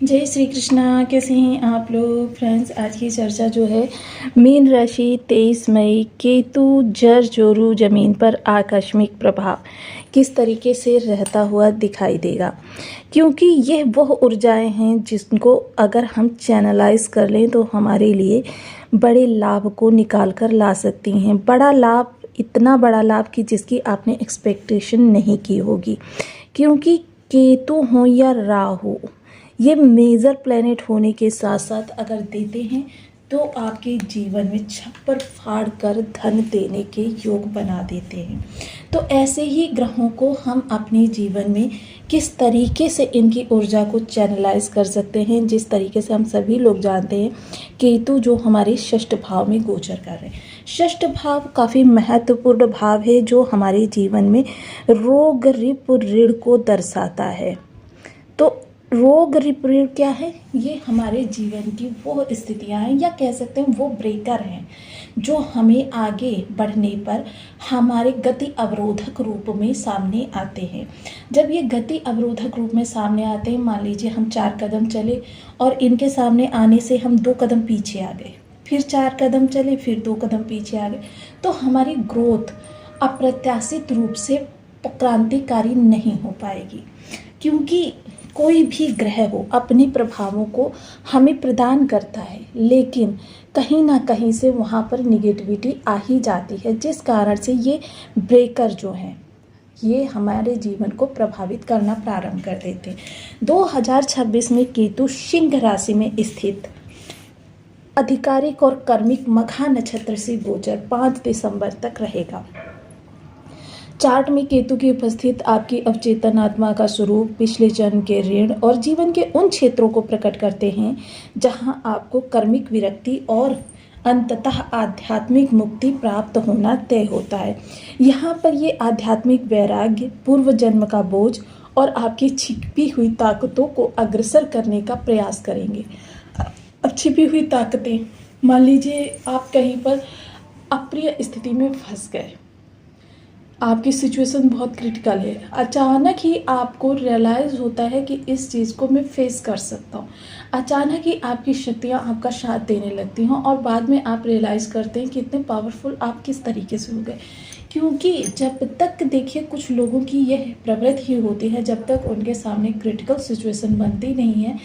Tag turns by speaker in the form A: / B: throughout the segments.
A: जय श्री कृष्णा। कैसे हैं आप लोग फ्रेंड्स। आज की चर्चा जो है मीन राशि 23 मई केतु जर जोरू जमीन पर आकस्मिक प्रभाव किस तरीके से रहता हुआ दिखाई देगा, क्योंकि यह वह ऊर्जाएं हैं जिनको अगर हम चैनलाइज कर लें तो हमारे लिए बड़े लाभ को निकाल कर ला सकती हैं। बड़ा लाभ, इतना बड़ा लाभ कि जिसकी आपने एक्सपेक्टेशन नहीं की होगी, क्योंकि केतु हो या राहु ये मेजर प्लेनेट होने के साथ साथ अगर देते हैं तो आपके जीवन में छप्पर फाड़ कर धन देने के योग बना देते हैं। तो ऐसे ही ग्रहों को हम अपने जीवन में किस तरीके से इनकी ऊर्जा को चैनलाइज कर सकते हैं, जिस तरीके से हम सभी लोग जानते हैं केतु जो हमारे षष्ठ भाव में गोचर कर रहे हैं। षष्ठ भाव काफ़ी महत्वपूर्ण भाव है जो हमारे जीवन में रोग रिप ऋण को दर्शाता है। तो रोग रिपीट क्या है? ये हमारे जीवन की वो स्थितियां हैं या कह सकते हैं वो ब्रेकर हैं जो हमें आगे बढ़ने पर हमारे गति अवरोधक रूप में सामने आते हैं। जब ये गति अवरोधक रूप में सामने आते हैं, मान लीजिए हम 4 कदम चले और इनके सामने आने से हम 2 कदम पीछे आ गए, फिर 4 कदम चले, फिर 2 कदम पीछे आ गए, तो हमारी ग्रोथ अप्रत्याशित रूप से क्रांतिकारी नहीं हो पाएगी। क्योंकि कोई भी ग्रह हो अपने प्रभावों को हमें प्रदान करता है, लेकिन कहीं ना कहीं से वहाँ पर निगेटिविटी आ ही जाती है, जिस कारण से ये ब्रेकर जो हैं ये हमारे जीवन को प्रभावित करना प्रारंभ कर देते हैं। 2026 में केतु सिंह राशि में स्थित आधिकारिक और कर्मिक मघा नक्षत्र से गोचर 5 दिसंबर तक रहेगा। चार्ट में केतु की उपस्थित आपकी अवचेतन आत्मा का स्वरूप पिछले जन्म के ऋण और जीवन के उन क्षेत्रों को प्रकट करते हैं जहां आपको कर्मिक विरक्ति और अंततः आध्यात्मिक मुक्ति प्राप्त होना तय होता है। यहाँ पर ये आध्यात्मिक वैराग्य, पूर्व जन्म का बोझ और आपकी छिपी हुई ताकतों को अग्रसर करने का प्रयास करेंगे। अब छिपी हुई ताकतें, मान लीजिए आप कहीं पर अप्रिय स्थिति में फंस गए, आपकी सिचुएशन बहुत क्रिटिकल है, अचानक ही आपको रियलाइज़ होता है कि इस चीज़ को मैं फेस कर सकता हूँ। अचानक ही आपकी शक्तियाँ आपका साथ देने लगती हैं और बाद में आप रियलाइज़ करते हैं कि इतने पावरफुल आप किस तरीके से हो गए। क्योंकि जब तक देखिए कुछ लोगों की यह प्रवृत्ति ही होती है, जब तक उनके सामने क्रिटिकल सिचुएशन बनती नहीं है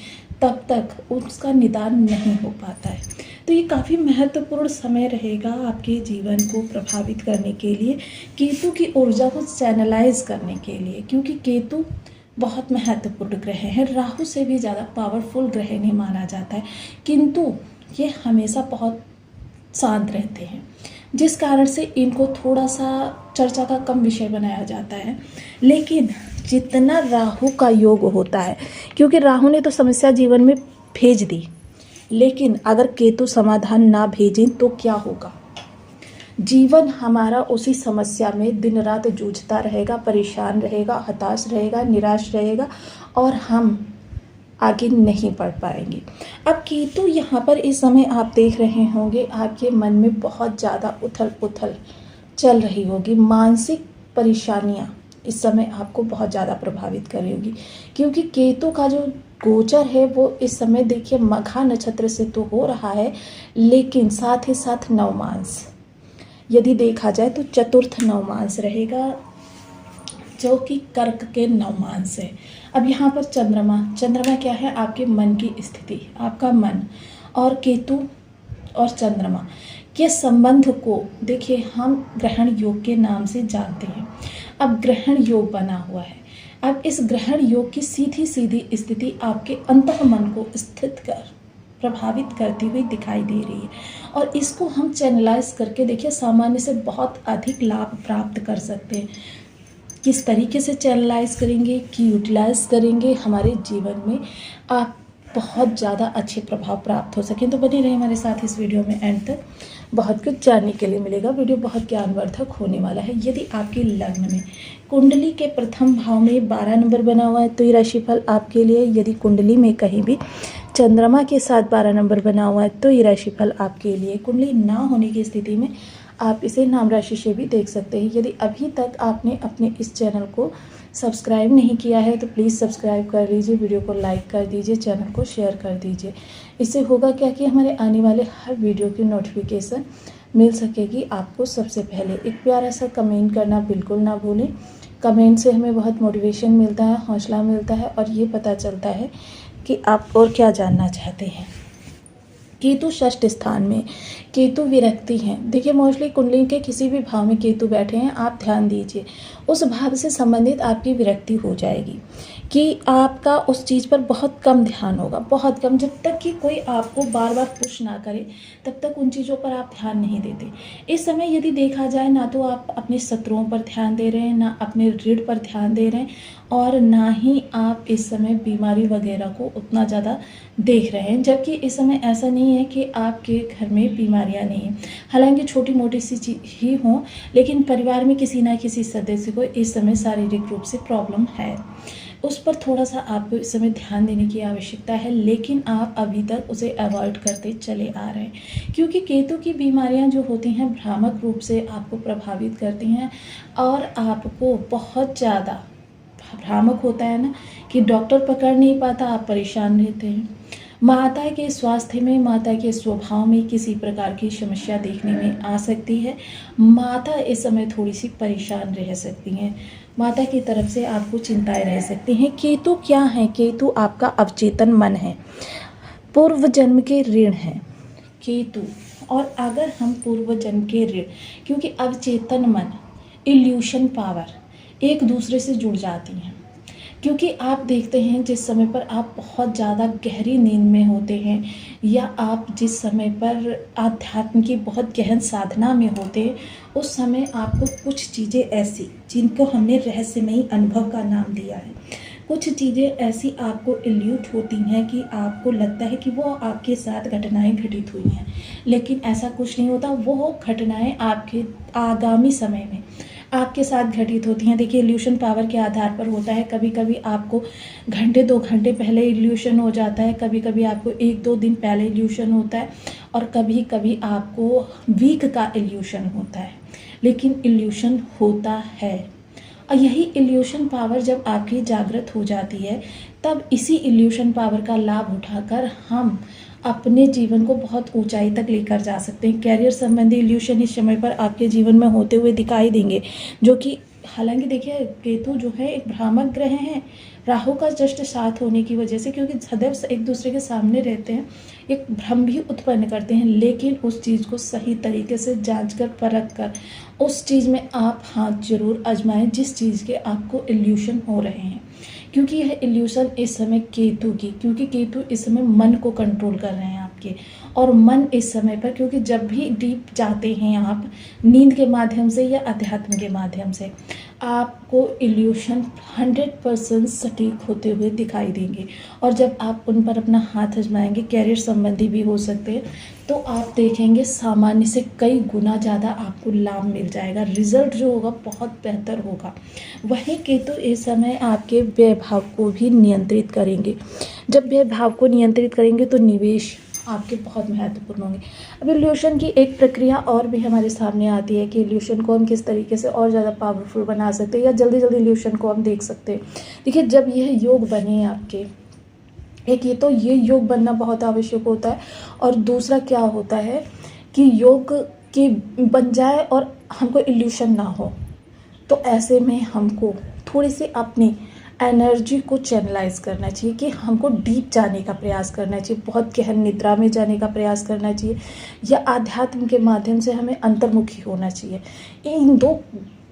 A: तब तक उसका निदान नहीं हो पाता है। तो ये काफ़ी महत्वपूर्ण समय रहेगा आपके जीवन को प्रभावित करने के लिए, केतु की ऊर्जा को चैनलाइज करने के लिए, क्योंकि केतु बहुत महत्वपूर्ण ग्रह है। राहु से भी ज़्यादा पावरफुल ग्रह नहीं माना जाता है, किंतु ये हमेशा बहुत शांत रहते हैं, जिस कारण से इनको थोड़ा सा चर्चा का कम विषय बनाया जाता है। लेकिन जितना राहु का योग होता है, क्योंकि राहु ने तो समस्या जीवन में भेज दी, लेकिन अगर केतु समाधान ना भेजें तो क्या होगा? जीवन हमारा उसी समस्या में दिन रात जूझता रहेगा, परेशान रहेगा, हताश रहेगा, निराश रहेगा और हम आगे नहीं बढ़ पाएंगे। अब केतु यहाँ पर इस समय आप देख रहे होंगे आपके मन में बहुत ज़्यादा उथल पुथल चल रही होगी, मानसिक परेशानियाँ इस समय आपको बहुत ज़्यादा प्रभावित कर रही होगी, क्योंकि केतु का जो गोचर है वो इस समय देखिए मघा नक्षत्र से तो हो रहा है, लेकिन साथ ही साथ नवमांस यदि देखा जाए तो चतुर्थ नवमांस रहेगा जो कि कर्क के नवमांस है। अब यहाँ पर चंद्रमा क्या है? आपके मन की स्थिति, आपका मन और केतु और चंद्रमा के संबंध को देखिए हम ग्रहण योग के नाम से जानते हैं। अब ग्रहण योग बना हुआ है, अब इस ग्रहण योग की सीधी सीधी स्थिति आपके अंतःमन को स्थित कर प्रभावित करती हुई दिखाई दे रही है, और इसको हम चैनलाइज करके देखिए सामान्य से बहुत अधिक लाभ प्राप्त कर सकते हैं। किस तरीके से चैनलाइज करेंगे कि यूटिलाइज करेंगे हमारे जीवन में आप बहुत ज़्यादा अच्छे प्रभाव प्राप्त हो सकें। तो बने रहिए हमारे साथ इस वीडियो में एंड तक, बहुत कुछ जानने के लिए मिलेगा। वीडियो बहुत ज्ञानवर्धक होने वाला है। यदि आपके लग्न में कुंडली के प्रथम भाव में 12 नंबर बना हुआ है तो ये राशिफल आपके लिए। यदि कुंडली में कहीं भी चंद्रमा के साथ 12 नंबर बना हुआ है तो ये राशिफल आपके लिए। कुंडली ना होने की स्थिति में आप इसे नाम राशि से भी देख सकते हैं। यदि अभी तक आपने अपने इस चैनल को सब्सक्राइब नहीं किया है तो प्लीज़ सब्सक्राइब कर लीजिए, वीडियो को लाइक कर दीजिए, चैनल को शेयर कर दीजिए। इससे होगा क्या कि हमारे आने वाले हर वीडियो की नोटिफिकेशन मिल सकेगी आपको सबसे पहले। एक प्यारा सा कमेंट करना बिल्कुल ना भूलें। कमेंट से हमें बहुत मोटिवेशन मिलता है, हौसला मिलता है और ये पता चलता है कि आप और क्या जानना चाहते हैं। केतु षष्ठ स्थान में, केतु विरक्ति हैं। देखिए मोस्टली कुंडली के किसी भी भाव में केतु बैठे हैं, आप ध्यान दीजिए उस भाव से संबंधित आपकी विरक्ति हो जाएगी कि आपका उस चीज़ पर बहुत कम ध्यान होगा, बहुत कम। जब तक कि कोई आपको बार बार पुश ना करे तब तक उन चीज़ों पर आप ध्यान नहीं देते। इस समय यदि देखा जाए ना तो आप अपने शत्रुओं पर ध्यान दे रहे हैं, ना अपने ऋण पर ध्यान दे रहे हैं और ना ही आप इस समय बीमारी वगैरह को उतना ज़्यादा देख रहे हैं। जबकि इस समय ऐसा नहीं है कि आपके घर में बीमारियां नहीं हैं, हालांकि छोटी मोटी सी चीज़ ही हों, लेकिन परिवार में किसी ना किसी सदस्य को इस समय शारीरिक रूप से प्रॉब्लम है। उस पर थोड़ा सा आपको इस समय ध्यान देने की आवश्यकता है, लेकिन आप अभी तक उसे अवॉइड करते चले आ रहे हैं क्योंकि केतु की बीमारियां जो होती हैं भ्रामक रूप से आपको प्रभावित करती हैं और आपको बहुत ज़्यादा भ्रामक होता है ना कि डॉक्टर पकड़ नहीं पाता, आप परेशान रहते हैं। माता के स्वास्थ्य में, माता के स्वभाव में किसी प्रकार की समस्या देखने में आ सकती है। माता इस समय थोड़ी सी परेशान रह सकती हैं, माता की तरफ से आपको चिंताएं रह सकती हैं। केतु क्या है? केतु आपका अवचेतन मन है, पूर्व जन्म के ऋण है केतु। और अगर हम पूर्व जन्म के ऋण, क्योंकि अवचेतन मन, इल्यूशन पावर एक दूसरे से जुड़ जाती हैं, क्योंकि आप देखते हैं जिस समय पर आप बहुत ज़्यादा गहरी नींद में होते हैं या आप जिस समय पर आध्यात्म की बहुत गहन साधना में होते हैं, उस समय आपको कुछ चीज़ें ऐसी जिनको हमने रहस्यमयी अनुभव का नाम दिया है, कुछ चीज़ें ऐसी आपको इल्यूट होती हैं कि आपको लगता है कि वो आपके साथ घटनाएं घटित हुई हैं, लेकिन ऐसा कुछ नहीं होता। वो घटनाएं आपके आगामी समय में आपके साथ घटित होती हैं। देखिए इल्यूशन पावर के आधार पर होता है, कभी कभी आपको घंटे 2 घंटे पहले इल्यूशन हो जाता है, कभी कभी आपको 1-2 दिन पहले इल्यूशन होता है और कभी कभी आपको वीक का इल्यूशन होता है, लेकिन इल्यूशन होता है। और यही इल्यूशन पावर जब आपकी जागृत हो जाती है तब इसी इल्यूशन पावर का लाभ उठाकर हम अपने जीवन को बहुत ऊंचाई तक लेकर जा सकते हैं। कैरियर संबंधी इल्यूशन इस समय पर आपके जीवन में होते हुए दिखाई देंगे, जो कि हालांकि देखिए केतु जो है एक भ्रामक ग्रह हैं, राहु का जस्ट साथ होने की वजह से, क्योंकि सदैव एक दूसरे के सामने रहते हैं, एक भ्रम भी उत्पन्न करते हैं, लेकिन उस चीज़ को सही तरीके से जांच कर परख कर उस चीज़ में आप हाथ जरूर आजमाएं जिस चीज़ के आपको इल्यूशन हो रहे हैं। क्योंकि यह इल्यूशन इस समय केतु की, क्योंकि केतु इस समय मन को कंट्रोल कर रहे हैं आपके, और मन इस समय पर, क्योंकि जब भी डीप जाते हैं आप नींद के माध्यम से या अध्यात्म के माध्यम से, आपको इल्यूशन 100% सटीक होते हुए दिखाई देंगे। और जब आप उन पर अपना हाथ आजमाएंगे, कैरियर संबंधी भी हो सकते हैं, तो आप देखेंगे सामान्य से कई गुना ज़्यादा आपको लाभ मिल जाएगा, रिजल्ट जो होगा बहुत बेहतर होगा। वहीं केतु इस समय आपके व्यय भाव को भी नियंत्रित करेंगे। जब व्यय भाव को नियंत्रित करेंगे तो निवेश आपके बहुत महत्वपूर्ण होंगे। अब इल्यूशन की एक प्रक्रिया और भी हमारे सामने आती है कि इल्यूशन को हम किस तरीके से और ज़्यादा पावरफुल बना सकते हैं या जल्दी जल्दी इल्यूशन को हम देख सकते हैं। देखिए जब यह योग बने आपके, एक ये तो ये योग बनना बहुत आवश्यक होता है, और दूसरा क्या होता है कि योग की बन जाए और हमको इल्यूशन ना हो, तो ऐसे में हमको थोड़ी सी अपनी एनर्जी को चैनलाइज करना चाहिए कि हमको डीप जाने का प्रयास करना चाहिए, बहुत गहन निद्रा में जाने का प्रयास करना चाहिए, या आध्यात्म के माध्यम से हमें अंतर्मुखी होना चाहिए। इन 2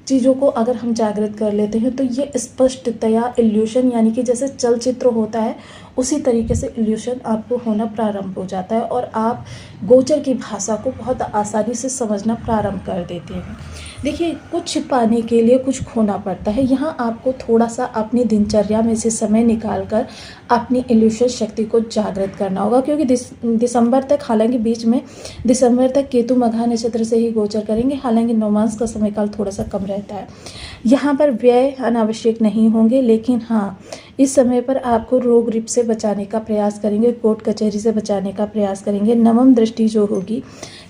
A: चीज़ों को अगर हम जागृत कर लेते हैं तो ये स्पष्टतया इल्यूशन, यानी कि जैसे चलचित्र होता है उसी तरीके से इल्यूशन आपको होना प्रारंभ हो जाता है और आप गोचर की भाषा को बहुत आसानी से समझना प्रारंभ कर देते हैं। देखिए कुछ पाने के लिए कुछ खोना पड़ता है। यहाँ आपको थोड़ा सा अपनी दिनचर्या में से समय निकालकर अपनी इल्यूशन शक्ति को जागृत करना होगा, क्योंकि दिसंबर तक, हालांकि बीच में दिसंबर तक केतु मघा नक्षत्र से ही गोचर करेंगे, हालांकि नवमांश का समय काल थोड़ा सा कम रहता है। यहाँ पर व्यय अनावश्यक नहीं होंगे, लेकिन हाँ, इस समय पर आपको रोग रिप से बचाने का प्रयास करेंगे, कोर्ट कचहरी से बचाने का प्रयास करेंगे। नवम दृष्टि जो होगी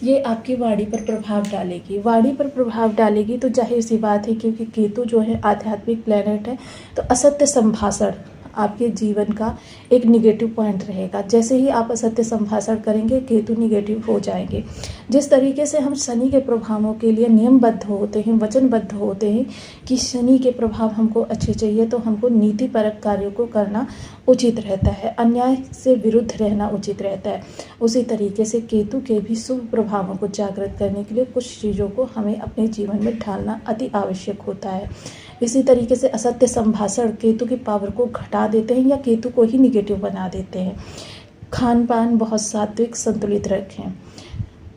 A: ये आपकी वाणी पर प्रभाव डालेगी। वाणी पर प्रभाव डालेगी तो जाहिर सी बात है, क्योंकि केतु जो है आध्यात्मिक प्लैनेट है, तो असत्य संभाषण आपके जीवन का एक निगेटिव पॉइंट रहेगा। जैसे ही आप असत्य संभाषण करेंगे, केतु निगेटिव हो जाएंगे। जिस तरीके से हम शनि के प्रभावों के लिए नियमबद्ध होते हैं, वचनबद्ध होते हैं कि शनि के प्रभाव हमको अच्छे चाहिए, तो हमको नीतिपरक कार्यों को करना उचित रहता है, अन्याय से विरुद्ध रहना उचित रहता है। उसी तरीके से केतु के भी शुभ प्रभावों को जागृत करने के लिए कुछ चीज़ों को हमें अपने जीवन में ढालना अति आवश्यक होता है। इसी तरीके से असत्य संभाषण केतु की पावर को घटा देते हैं या केतु को ही निगेटिव बना देते हैं। खान पान बहुत सात्विक संतुलित रखें।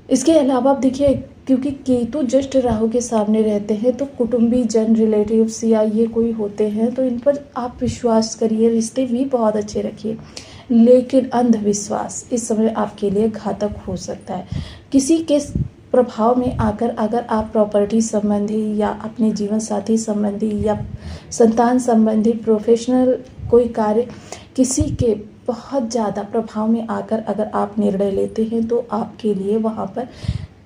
A: इसके अलावा आप देखिए, क्योंकि केतु जस्ट राहु के सामने रहते हैं, तो कुटुंबी जन, रिलेटिव्स या ये कोई होते हैं, तो इन पर आप विश्वास करिए, रिश्ते भी बहुत अच्छे रखिए। लेकिन अंधविश्वास इस समय आपके लिए घातक हो सकता है। किसी के प्रभाव में आकर अगर आप प्रॉपर्टी संबंधी या अपने जीवन साथी संबंधी या संतान संबंधी प्रोफेशनल कोई कार्य, किसी के बहुत ज़्यादा प्रभाव में आकर अगर आप निर्णय लेते हैं, तो आपके लिए वहाँ पर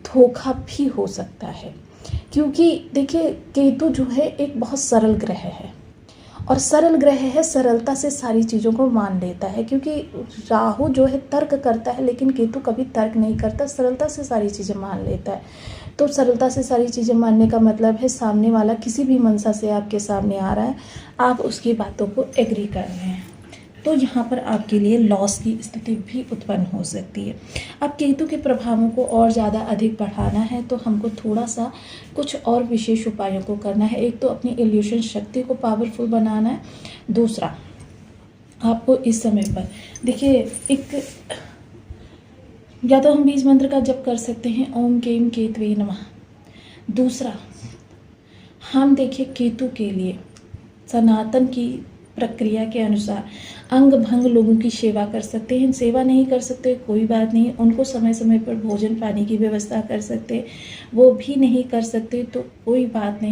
A: धोखा भी हो सकता है। क्योंकि देखिए, केतु जो है एक बहुत सरल ग्रह है, और सरल ग्रह है, सरलता से सारी चीज़ों को मान लेता है। क्योंकि राहु जो है तर्क करता है, लेकिन केतु कभी तर्क नहीं करता, सरलता से सारी चीज़ें मान लेता है। तो सरलता से सारी चीज़ें मानने का मतलब है, सामने वाला किसी भी मंशा से आपके सामने आ रहा है, आप उसकी बातों को एग्री कर रहे हैं, तो यहाँ पर आपके लिए लॉस की स्थिति भी उत्पन्न हो सकती है। अब केतु के प्रभावों को और ज़्यादा अधिक बढ़ाना है, तो हमको थोड़ा सा कुछ और विशेष उपायों को करना है। एक तो अपनी इल्यूशन शक्ति को पावरफुल बनाना है। दूसरा, आपको इस समय पर देखिए, एक या तो हम बीज मंत्र का जप कर सकते हैं, ओम केम केतवे नमः। दूसरा, हम देखिए केतु के लिए सनातन की प्रक्रिया के अनुसार अंग भंग लोगों की सेवा कर सकते हैं। सेवा नहीं कर सकते कोई बात नहीं, उनको समय समय पर भोजन पानी की व्यवस्था कर सकते, वो भी नहीं कर सकते तो कोई बात नहीं।